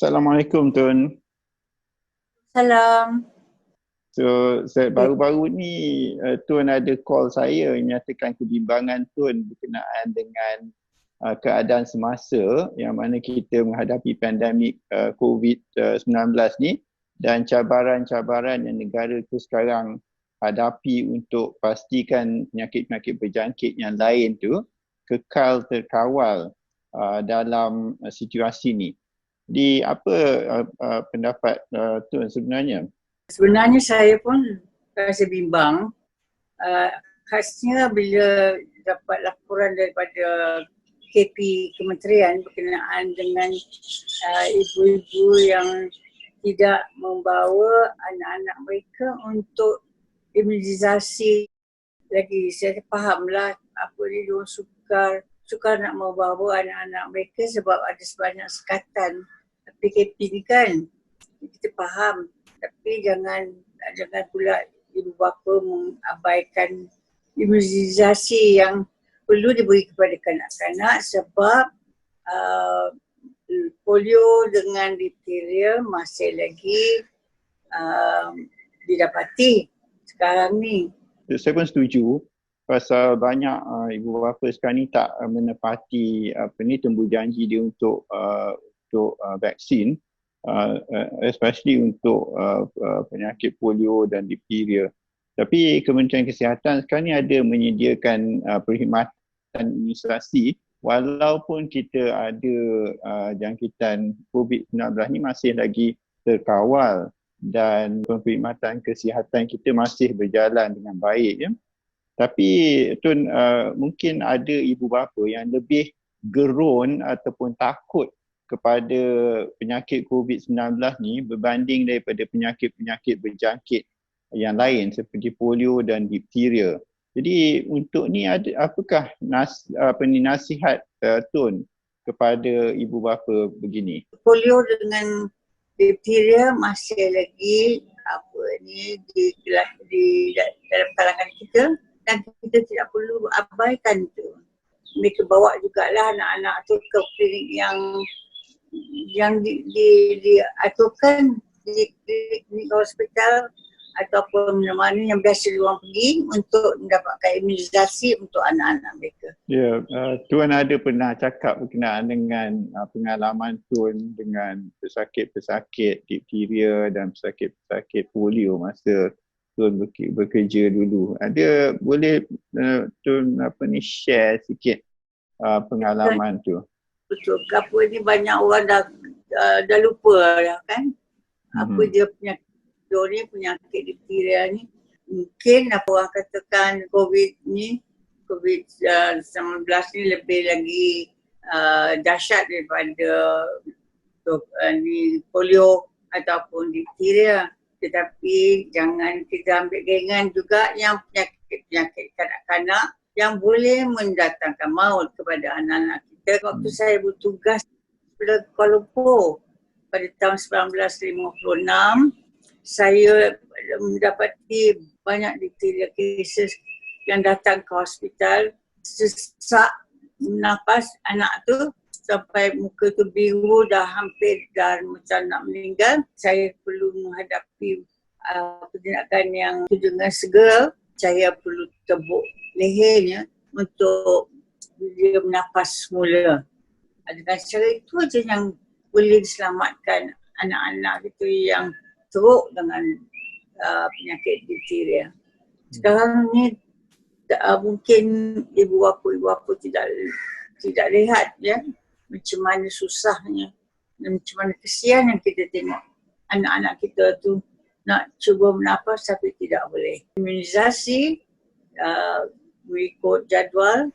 Assalamualaikum Tun. Salam. So baru-baru ni Tun ada call saya menyatakan kebimbangan Tun berkenaan dengan keadaan semasa yang mana kita menghadapi pandemik COVID-19 ni dan cabaran-cabaran yang negara tu sekarang hadapi untuk pastikan penyakit-penyakit berjangkit yang lain tu kekal terkawal dalam situasi ni. Di apa pendapat Tun sebenarnya? Sebenarnya saya pun rasa bimbang. Khasnya bila dapat laporan daripada KP Kementerian berkenaan dengan ibu-ibu yang tidak membawa anak-anak mereka untuk imunisasi lagi. Saya fahamlah apa dia diorang sukar nak membawa anak-anak mereka sebab ada sebanyak sekatan PKP ni kan. Kita faham, tapi jangan pula ibu bapa mengabaikan imunisasi yang perlu diberi kepada kanak-kanak sebab polio dengan difteria masih lagi didapati sekarang ni. Saya pun setuju pasal banyak ibu bapa sekarang ni tak menepati tembus janji dia untuk vaksin, especially untuk penyakit polio dan difteria. Tapi Kementerian Kesihatan sekarang ni ada menyediakan perkhidmatan imunisasi walaupun kita ada jangkitan COVID-19 ni masih lagi terkawal dan perkhidmatan kesihatan kita masih berjalan dengan baik. Ya. Tapi Tun, mungkin ada ibu bapa yang lebih gerun ataupun takut kepada penyakit COVID-19 ni berbanding daripada penyakit-penyakit berjangkit yang lain seperti polio dan difteria. Jadi untuk ni apakah nasihat Tun kepada ibu bapa begini? Polio dengan difteria masih lagi di dalam kalangan kita dan kita tidak perlu abaikan tu. Mereka bawa jugalah anak-anak tu ke klinik yang diaturkan di hospital ataupun mana-mana yang biasa diorang pergi untuk mendapatkan imunisasi untuk anak-anak mereka. Ya, Tuan ada pernah cakap berkenaan dengan pengalaman Tuan dengan pesakit-pesakit difteria dan pesakit-pesakit polio masa Tuan bekerja dulu. Ada boleh Tuan share sikit pengalaman tu? Betul. Apa ni banyak orang dah lupa dah kan. Apa dia penyakit difteria ni. Mungkin apa orang katakan COVID-19 ni lebih lagi dahsyat daripada polio ataupun difteria. Tetapi jangan kita ambil ringan juga yang penyakit kanak-kanak yang boleh mendatangkan maut kepada anak-anak kita. Waktu saya bertugas di Kuala Lumpur pada tahun 1956, saya mendapati banyak difteria cases yang datang ke hospital, sesak nafas anak tu sampai muka tu biru dah macam nak meninggal. Saya perlu menghadapi tindakan yang dengan segera. Saya perlu tebuk lehernya untuk dia bernafas semula. Dengan cara itu aja yang boleh diselamatkan anak-anak kita yang teruk dengan penyakit difteria. Sekarang ni mungkin ibu bapa tidak lihat ya macam mana susahnya dan macam mana kesian yang kita tengok anak-anak kita tu nak cuba bernafas tapi tidak boleh. Imunisasi mengikut jadual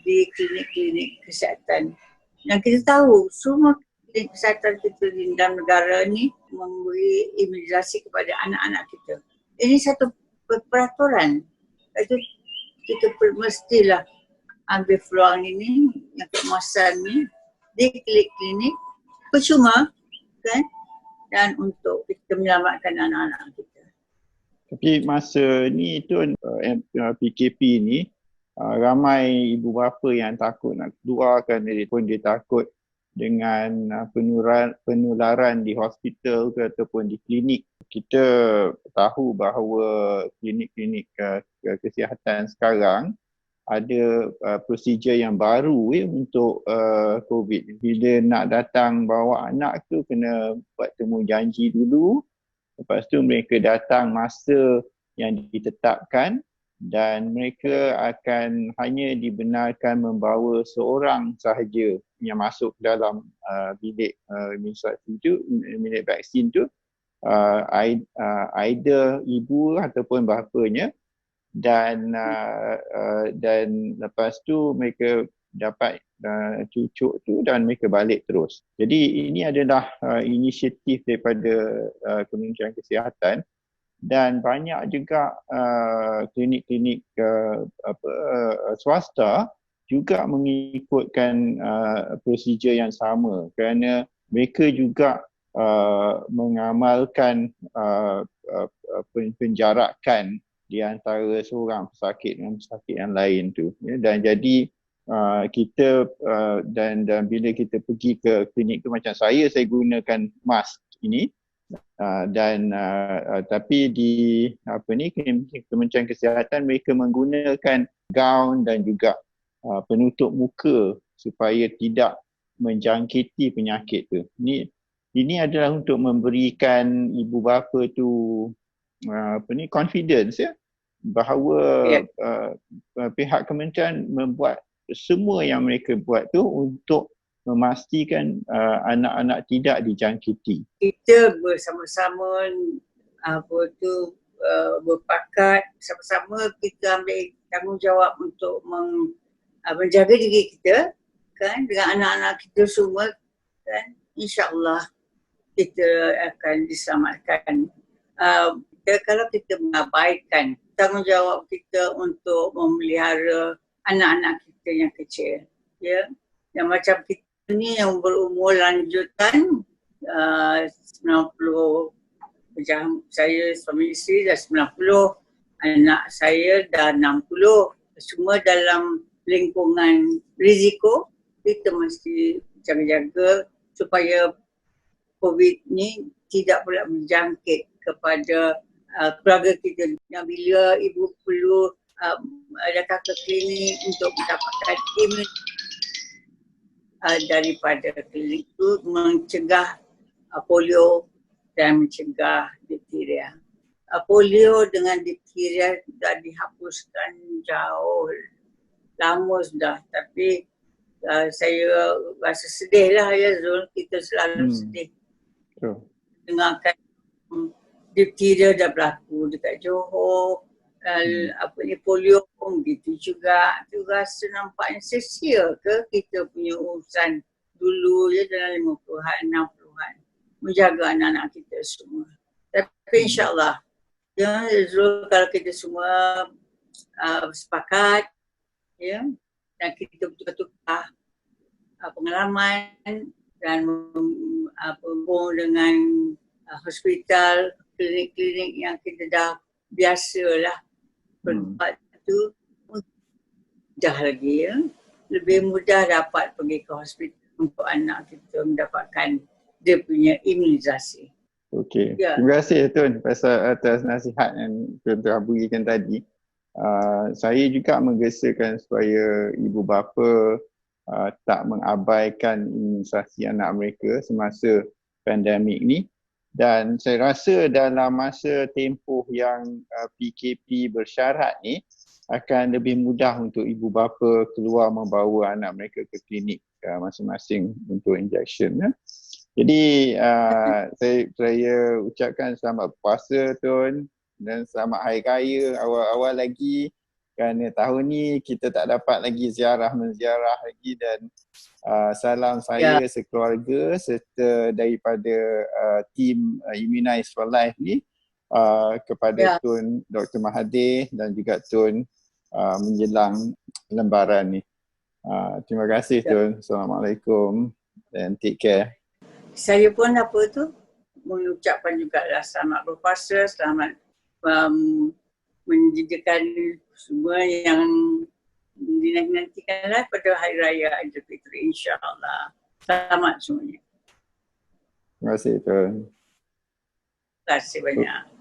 di klinik-klinik kesihatan. Yang kita tahu semua klinik kesihatan kita di dalam negara ni memberi imunisasi kepada anak-anak kita. Ini satu peraturan. Itu kita mestilah ambil peluang ini, yang keemasan ni di klinik-klinik percuma kan, dan untuk kita menyelamatkan anak-anak kita. Tapi masa ni Tun, PKP ni ramai ibu bapa yang takut nak keluarkan dia pun dia takut dengan penularan di hospital ke ataupun di klinik. Kita tahu bahawa klinik-klinik kesihatan sekarang ada prosedur yang baru untuk COVID. Bila nak datang bawa anak tu kena buat temu janji dulu. Lepas tu mereka datang masa yang ditetapkan dan mereka akan hanya dibenarkan membawa seorang sahaja yang masuk dalam bilik imunisasi tu, bilik vaksin tu, either ibu ataupun bapanya, dan lepas tu mereka dapat cucuk tu dan mereka balik terus. Jadi ini adalah inisiatif daripada Kementerian Kesihatan dan banyak juga klinik-klinik swasta juga mengikutkan prosedur yang sama kerana mereka juga mengamalkan penjarakan di antara seorang pesakit dengan pesakit yang lain tu. Dan jadi kita dan bila kita pergi ke klinik tu, macam saya gunakan mask ini, tapi di Kementerian Kesihatan mereka menggunakan gaun dan juga penutup muka supaya tidak menjangkiti penyakit tu. Ini adalah untuk memberikan ibu bapa tu confidence bahawa pihak kementerian membuat semua yang mereka buat tu untuk memastikan anak-anak tidak dijangkiti. Kita bersama-sama berpakat, sama-sama kita ambil tanggungjawab untuk menjaga diri kita kan dengan anak-anak kita semua kan, insya-Allah kita akan diselamatkan. Kalau kita mengabaikan tanggungjawab kita untuk memelihara anak-anak kita yang kecil, ya, yang macam kita ni yang berumur lanjutan 90, macam saya suami isteri dah 90, anak saya dah 60, semua dalam lingkungan risiko. Kita mesti jaga-jaga supaya COVID ni tidak pula menjangkit kepada keluarga kita. Yang bila ibu perlu datang ke klinik untuk mendapatkan daripada klinik itu mencegah polio dan mencegah difteria. Polio dengan difteria sudah dihapuskan jauh lama sudah, tapi saya rasa sedih lah ya Zul, kita selalu sedih dengarkan difteria dah berlaku dekat Johor, polio pun begitu juga. Tu rasa nampaknya sia-sia ke kita punya urusan dulu ya dalam 50-an, 60-an menjaga anak-anak kita semua. Tapi insya-Allah ya Zul, kalau kita semua sepakat ya dan kita bertukar pengalaman dan berhubung dengan hospital, klinik-klinik yang kita dah biasalah berbuat tu, mudah lagi ya, lebih mudah dapat pergi ke hospital untuk anak kita mendapatkan dia punya imunisasi. Okey, terima kasih Tun atas nasihat yang Tun telah berikan tadi. Saya juga menggesakan supaya ibu bapa tak mengabaikan imunisasi anak mereka semasa pandemik ni, dan saya rasa dalam masa tempoh yang PKP bersyarat ni akan lebih mudah untuk ibu bapa keluar membawa anak mereka ke klinik masing-masing untuk injection ya. Jadi saya ucapkan selamat puasa Tun dan selamat hari raya awal-awal lagi, kerana tahun ni kita tak dapat lagi menziarah lagi, dan salam saya sekeluarga serta daripada tim Immunize for Life ni kepada Tun Dr. Mahathir dan juga Tun menjelang lembaran ni. Terima kasih Tun. Assalamualaikum dan take care. Saya pun mengucapkan juga selamat berpuasa, selamat menjadikan semua yang dinantikanlah pada Hari Raya Aidilfitri, insya-Allah. Selamat semuanya. Terima kasih Tuan. Terima kasih banyak.